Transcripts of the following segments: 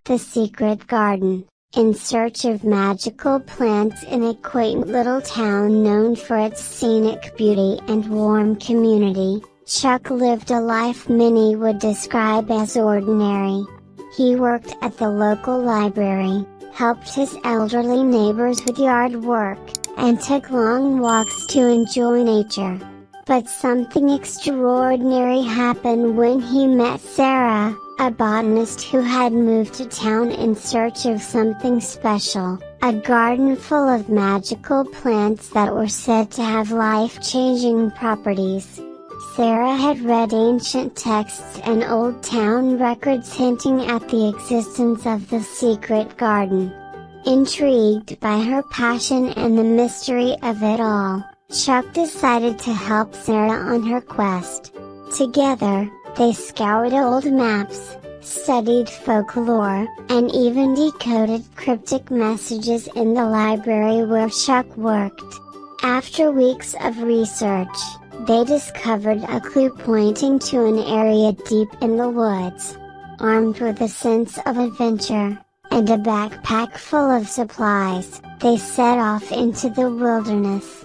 the secret garden. In search of magical plants in a quaint little town known for its scenic beauty and warm community, Chuck lived a life many would describe as ordinary. He worked at the local library, helped his elderly neighbors with yard work, and took long walks to enjoy nature. But something extraordinary happened when he met Sarah, a botanist who had moved to town in search of something special, a garden full of magical plants that were said to have life-changing properties. Sarah had read ancient texts and old town records hinting at the existence of the secret garden. Intrigued by her passion and the mystery of it all, Chuck decided to help Sarah on her quest. Together, they scoured old maps, studied folklore, and even decoded cryptic messages in the library where Chuck worked. After weeks of research, they discovered a clue pointing to an area deep in the woods. Armed with a sense of adventure, and a backpack full of supplies, they set off into the wilderness.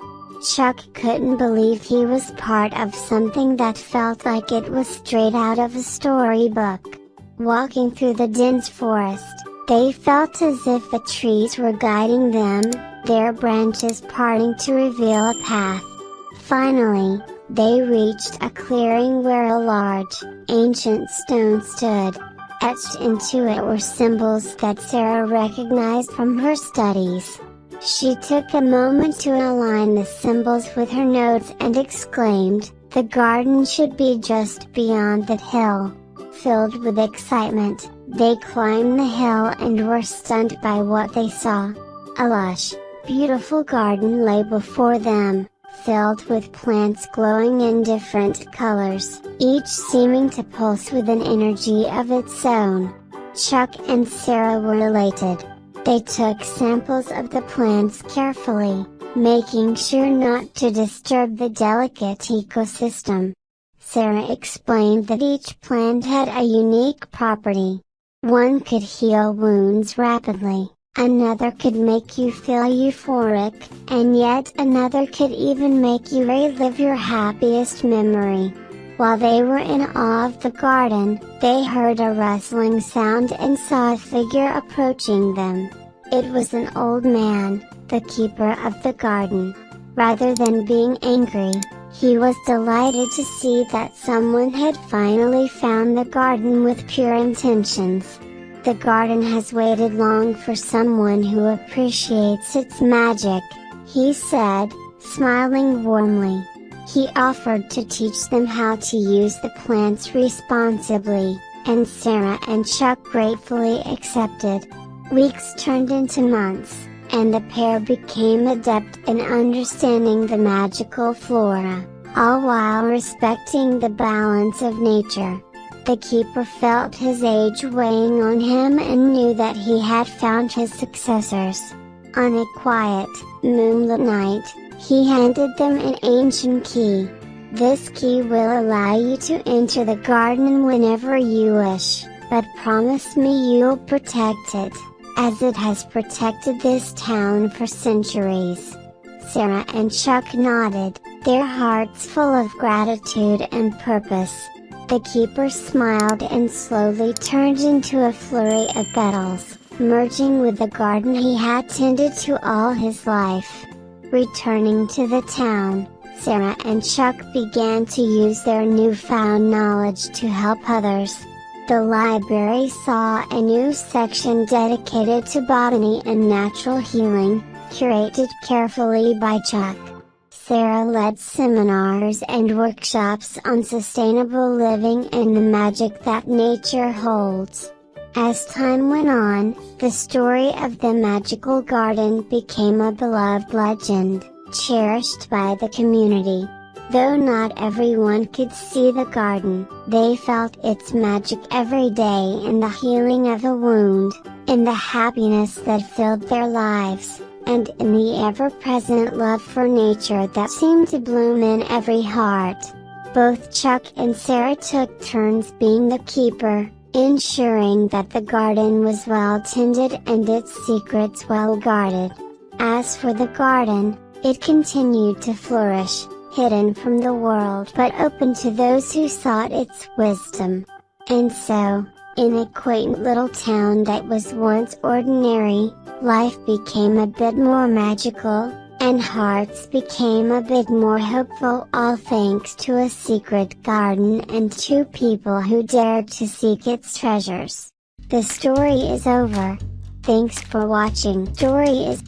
Chuck couldn't believe he was part of something that felt like it was straight out of a storybook. Walking through the dense forest, they felt as if the trees were guiding them, their branches parting to reveal a path. Finally, they reached a clearing where a large, ancient stone stood. Etched into it were symbols that Sarah recognized from her studies. She took a moment to align the symbols with her notes and exclaimed, "The garden should be just beyond that hill." Filled with excitement, they climbed the hill and were stunned by what they saw. A lush, beautiful garden lay before them, filled with plants glowing in different colors, each seeming to pulse with an energy of its own. Chuck and Sarah were elated. They took samples of the plants carefully, making sure not to disturb the delicate ecosystem. Sarah explained that each plant had a unique property. One could heal wounds rapidly, another could make you feel euphoric, and yet another could even make you relive your happiest memory. While they were in awe of the garden, they heard a rustling sound and saw a figure approaching them. It was an old man, the keeper of the garden. Rather than being angry, he was delighted to see that someone had finally found the garden with pure intentions. "The garden has waited long for someone who appreciates its magic," he said, smiling warmly. He offered to teach them how to use the plants responsibly, and Sarah and Chuck gratefully accepted. Weeks turned into months, and the pair became adept in understanding the magical flora, all while respecting the balance of nature. The keeper felt his age weighing on him and knew that he had found his successors. On a quiet, moonlit night, he handed them an ancient key. "This key will allow you to enter the garden whenever you wish, but promise me you'll protect it, as it has protected this town for centuries." Sarah and Chuck nodded, their hearts full of gratitude and purpose. The keeper smiled and slowly turned into a flurry of petals, merging with the garden he had tended to all his life. Returning to the town, Sarah and Chuck began to use their newfound knowledge to help others. The library saw a new section dedicated to botany and natural healing, curated carefully by Chuck. Sarah led seminars and workshops on sustainable living and the magic that nature holds. As time went on, the story of the magical garden became a beloved legend, cherished by the community. Though not everyone could see the garden, they felt its magic every day in the healing of a wound, in the happiness that filled their lives, and in the ever-present love for nature that seemed to bloom in every heart. Both Chuck and Sarah took turns being the keeper, ensuring that the garden was well tended and its secrets well guarded. As for the garden, it continued to flourish, hidden from the world but open to those who sought its wisdom. And so, in a quaint little town that was once ordinary, life became a bit more magical, and hearts became a bit more hopeful, all thanks to a secret garden and 2 people who dared to seek its treasures. The story is over. Thanks for watching. Story is